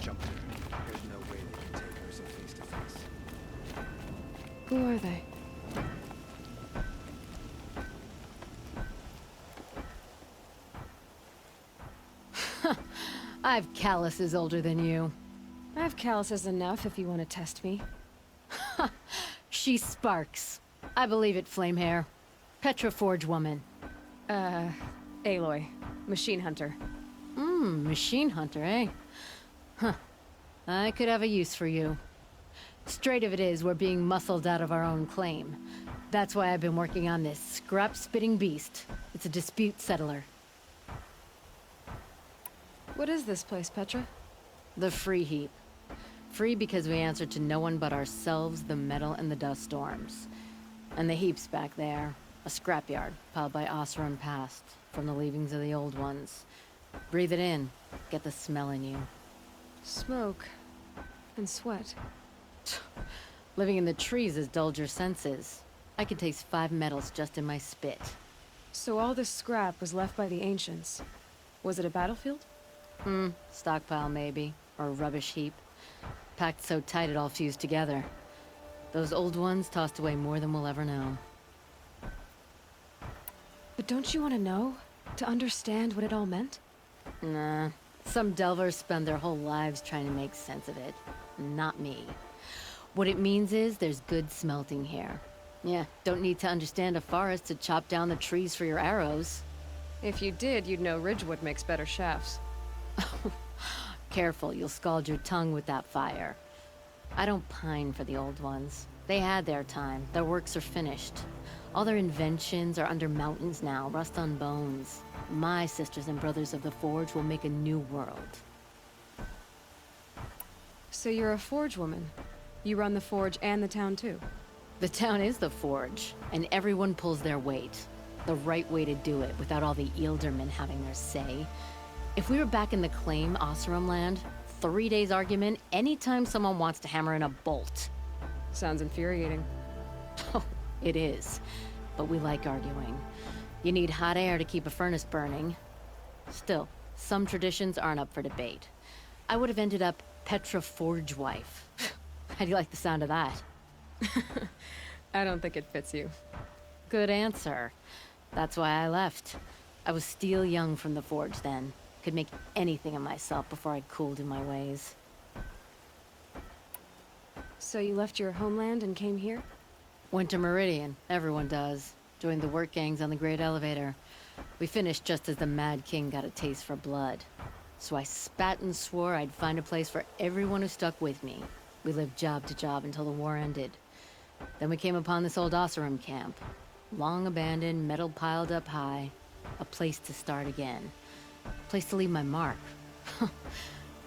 jumped her. There's no way they can take her so face to face. Who are they? I've calluses older than you. I have calluses enough if you want to test me. She sparks. I believe it, Flamehair. Petra Forge woman. Aloy. Machine hunter. Machine hunter, eh? Huh. I could have a use for you. Straight of it is, we're being muscled out of our own claim. That's why I've been working on this scrap-spitting beast. It's a dispute settler. What is this place, Petra? The Free Heap. Free because we answer to no one but ourselves, the metal, and the dust storms. And the Heap's back there. A scrapyard, piled by Oseram past, from the leavings of the old ones. Breathe it in. Get the smell in you. Smoke. And sweat. Living in the trees has dulled your senses. I can taste 5 metals just in my spit. So all this scrap was left by the ancients. Was it a battlefield? Stockpile maybe, or a rubbish heap. Packed so tight it all fused together. Those old ones tossed away more than we'll ever know. But don't you want to know? To understand what it all meant? Nah. Some delvers spend their whole lives trying to make sense of it. Not me. What it means is there's good smelting here. Yeah, don't need to understand a forest to chop down the trees for your arrows. If you did, you'd know Ridgewood makes better shafts. Careful, you'll scald your tongue with that fire. I don't pine for the old ones. They had their time. Their works are finished. All their inventions are under mountains now, rust on bones. My sisters and brothers of the Forge will make a new world. So you're a forge woman. You run the forge and the town too. The town is the Forge, and everyone pulls their weight. The right way to do it, without all the Eildermen having their say. If we were back in the claim Oseram land, 3 days argument anytime someone wants to hammer in a bolt. Sounds infuriating. Oh, it is. But we like arguing. You need hot air to keep a furnace burning. Still, some traditions aren't up for debate. I would have ended up Petra Forge wife. How do you like the sound of that? I don't think it fits you. Good answer. That's why I left. I was steel young from the Forge then. Could make anything of myself before I cooled in my ways. So you left your homeland and came here? Went to Meridian. Everyone does. Joined the work gangs on the Great Elevator. We finished just as the Mad King got a taste for blood. So I spat and swore I'd find a place for everyone who stuck with me. We lived job to job until the war ended. Then we came upon this old Oseram camp. Long abandoned, metal piled up high. A place to start again. A place to leave my mark.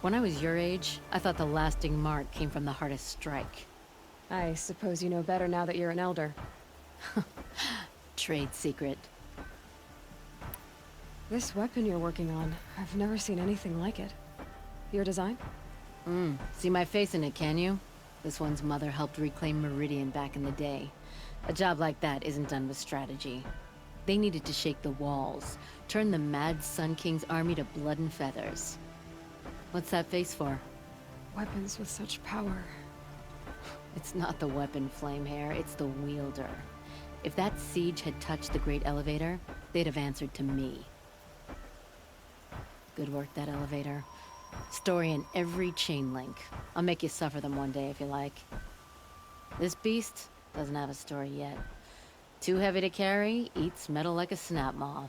When I was your age, I thought the lasting mark came from the hardest strike. I suppose you know better now that you're an elder. Trade secret. This weapon you're working on, I've never seen anything like it. Your design? See my face in it, can you? This one's mother helped reclaim Meridian back in the day. A job like that isn't done with strategy. They needed to shake the walls, turn the Mad Sun King's army to blood and feathers. What's that face for? Weapons with such power. It's not the weapon, Flamehair, it's the wielder. If that siege had touched the Great Elevator, they'd have answered to me. Good work, that elevator. Story in every chain link. I'll make you suffer them one day if you like. This beast doesn't have a story yet. Too heavy to carry, eats metal like a snap maw.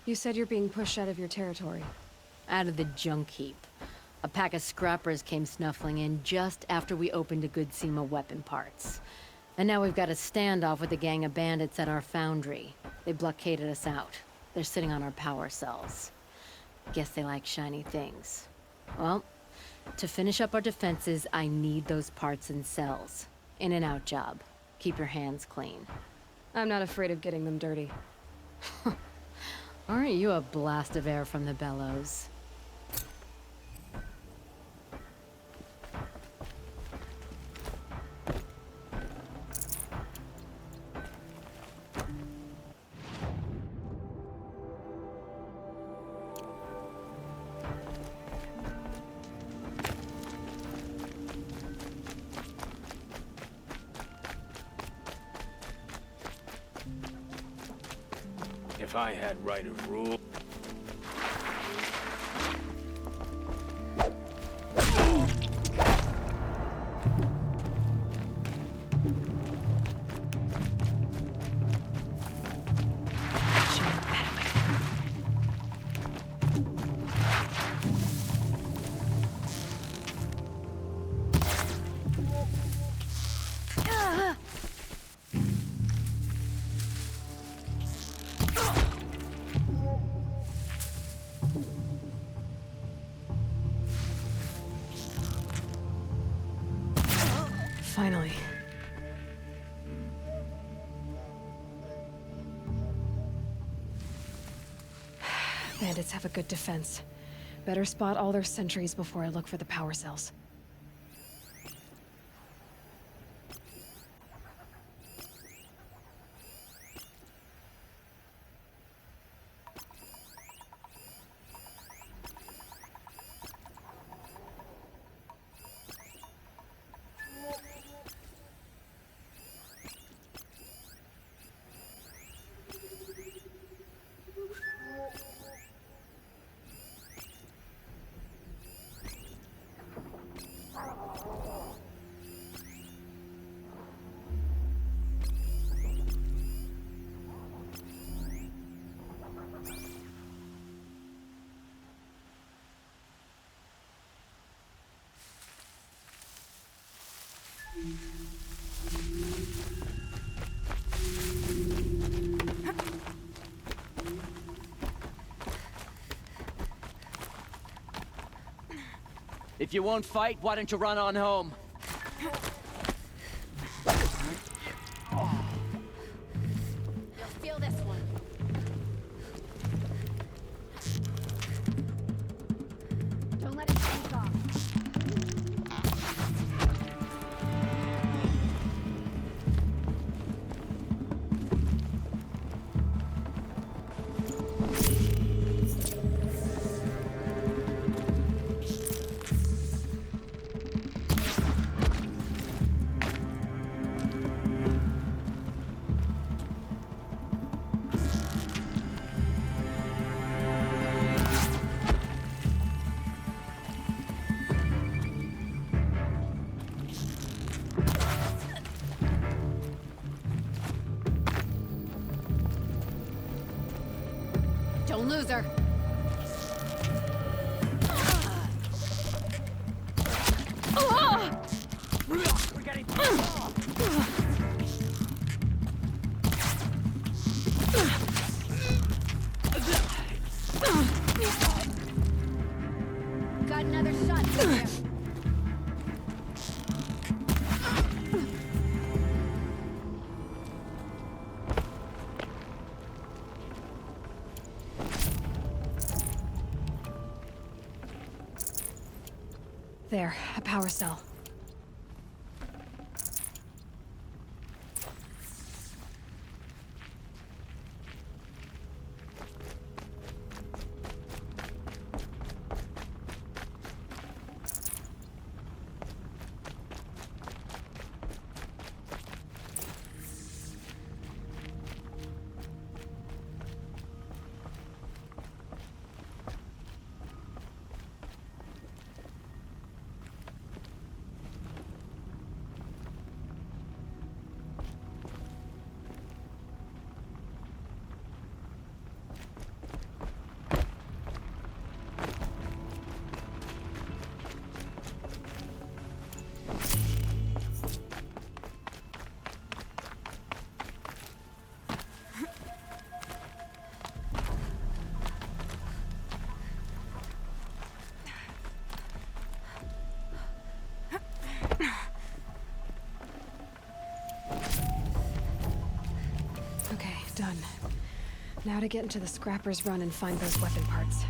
You said you're being pushed out of your territory. Out of the junk heap. A pack of scrappers came snuffling in just after we opened a good seam of weapon parts. And now we've got a standoff with a gang of bandits at our foundry. They blockaded us out. They're sitting on our power cells. Guess they like shiny things. Well, to finish up our defenses, I need those parts and cells. In and out job. Keep your hands clean. I'm not afraid of getting them dirty. Aren't you a blast of air from the bellows? If I had right of rule... Finally. Bandits have a good defense. Better spot all their sentries before I look for the power cells. If you won't fight, why don't you run on home? You'll feel this one. Don't let it take off. Don't lose her. We're getting Got another shot there. There, a power cell. Okay, done. Now to get into the Scrapper's Run and find those weapon parts.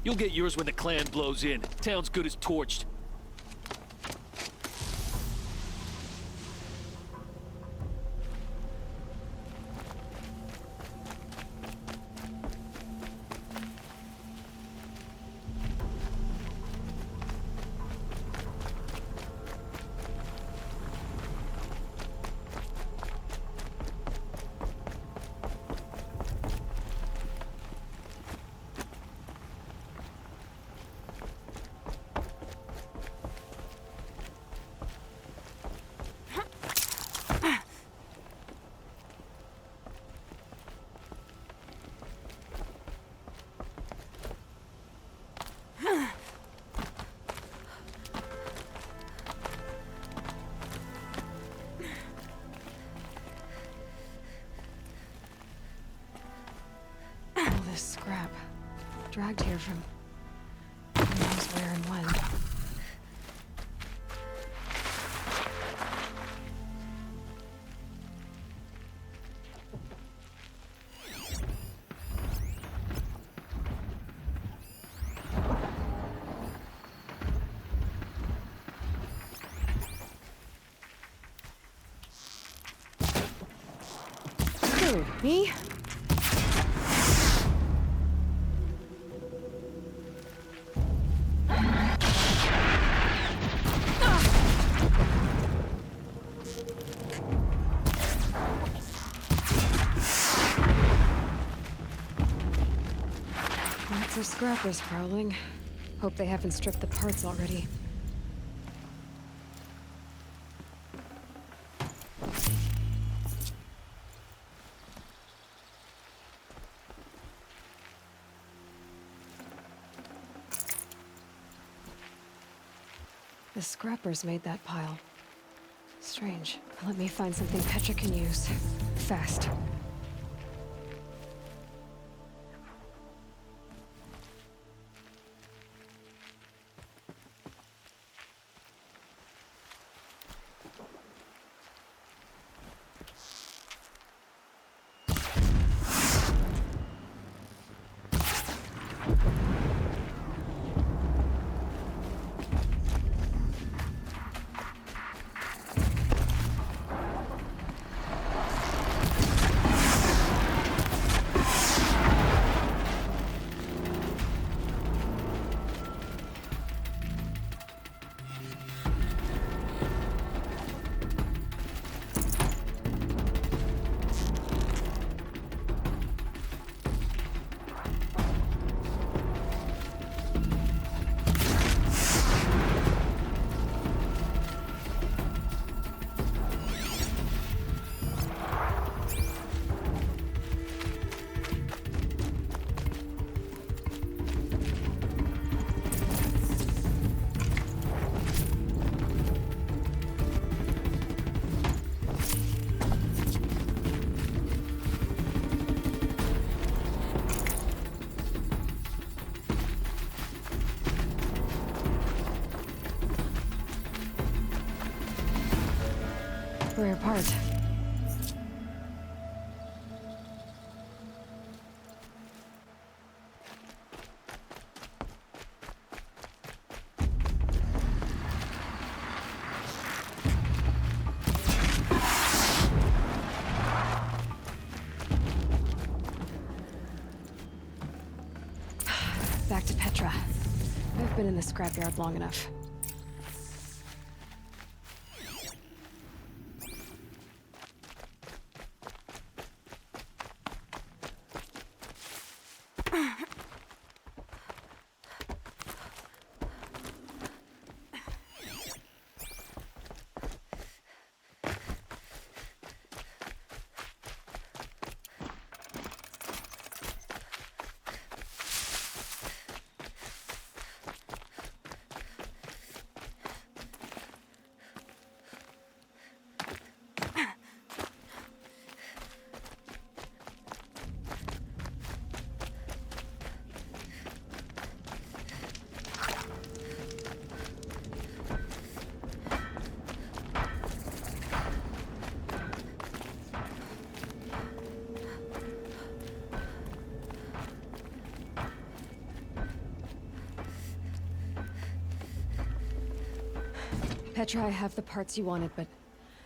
You'll get yours when the clan blows in. Town's good as torched. Dragged here from who knows where and when. Who, me? Lots of scrappers prowling. Hope they haven't stripped the parts already. The scrappers made that pile. Strange. Let me find something Petra can use. Fast. Rare part. Back to Petra. I've been in the scrapyard long enough. Petra, I have the parts you wanted, but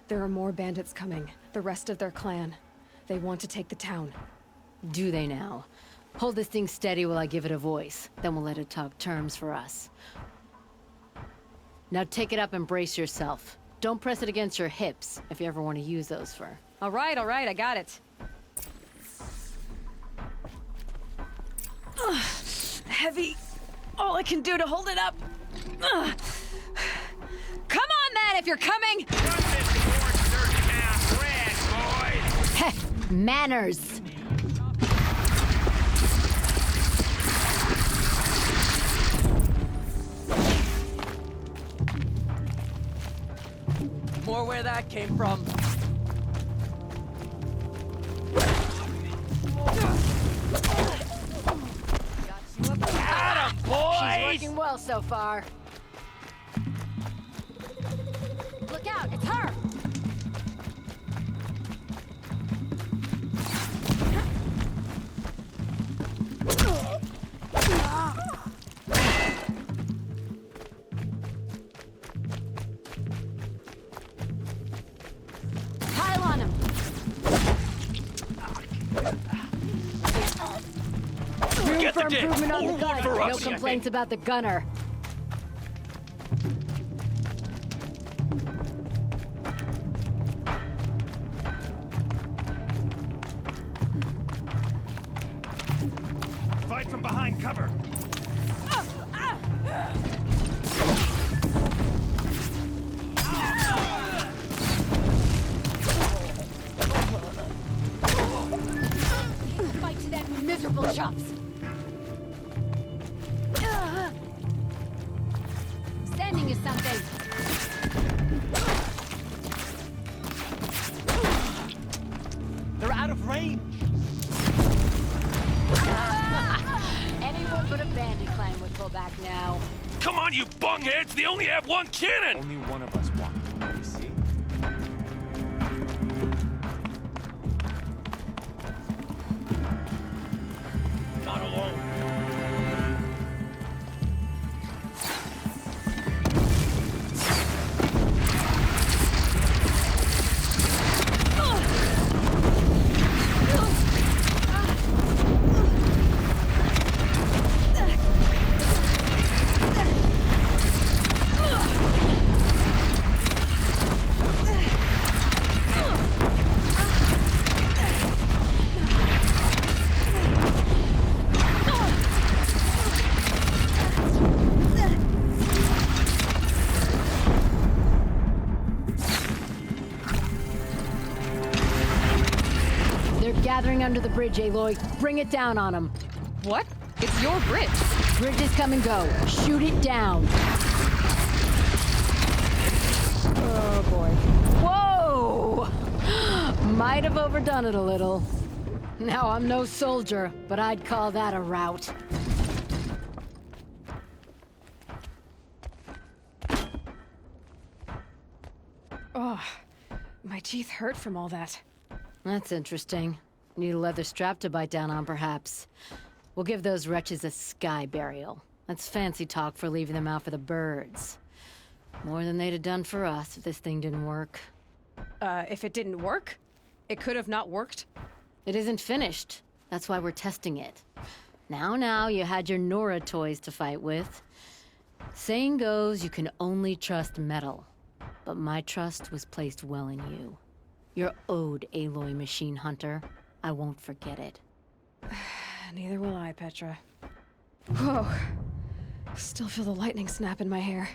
there are more bandits coming. The rest of their clan. They want to take the town. Do they now? Hold this thing steady while I give it a voice. Then we'll let it talk terms for us. Now take it up and brace yourself. Don't press it against your hips, if you ever want to use those for... All right, I got it. Ugh, heavy. All I can do to hold it up. Ugh. Come on, then, if you're coming! Heh, manners! More where that came from. Got you up boys! working well so far. Look out, it's her! Pile on him! Room Get for the dead! improvement on the More gun. for No us. complaints about the gunner. Fight from behind cover. Fight to that miserable chops. Standing is something. They're out of range. Anyone but a bandit clan would pull back now. Come on, you bungheads! They only have one cannon! Only one of us walked. You see? Not alone. They're gathering under the bridge, Aloy. Bring it down on them. What? It's your bridge. Bridges come and go. Shoot it down. Oh boy. Whoa! Might have overdone it a little. Now, I'm no soldier, but I'd call that a rout. Oh, my teeth hurt from all that. That's interesting. Need a leather strap to bite down on, perhaps. We'll give those wretches a sky burial. That's fancy talk for leaving them out for the birds. More than they'd have done for us if this thing didn't work. If it didn't work? It could have not worked? It isn't finished. That's why we're testing it. Now, you had your Nora toys to fight with. Saying goes, you can only trust metal. But my trust was placed well in you. You're owed, Aloy Machine Hunter. I won't forget it. Neither will I, Petra. Whoa. Still feel the lightning snap in my hair.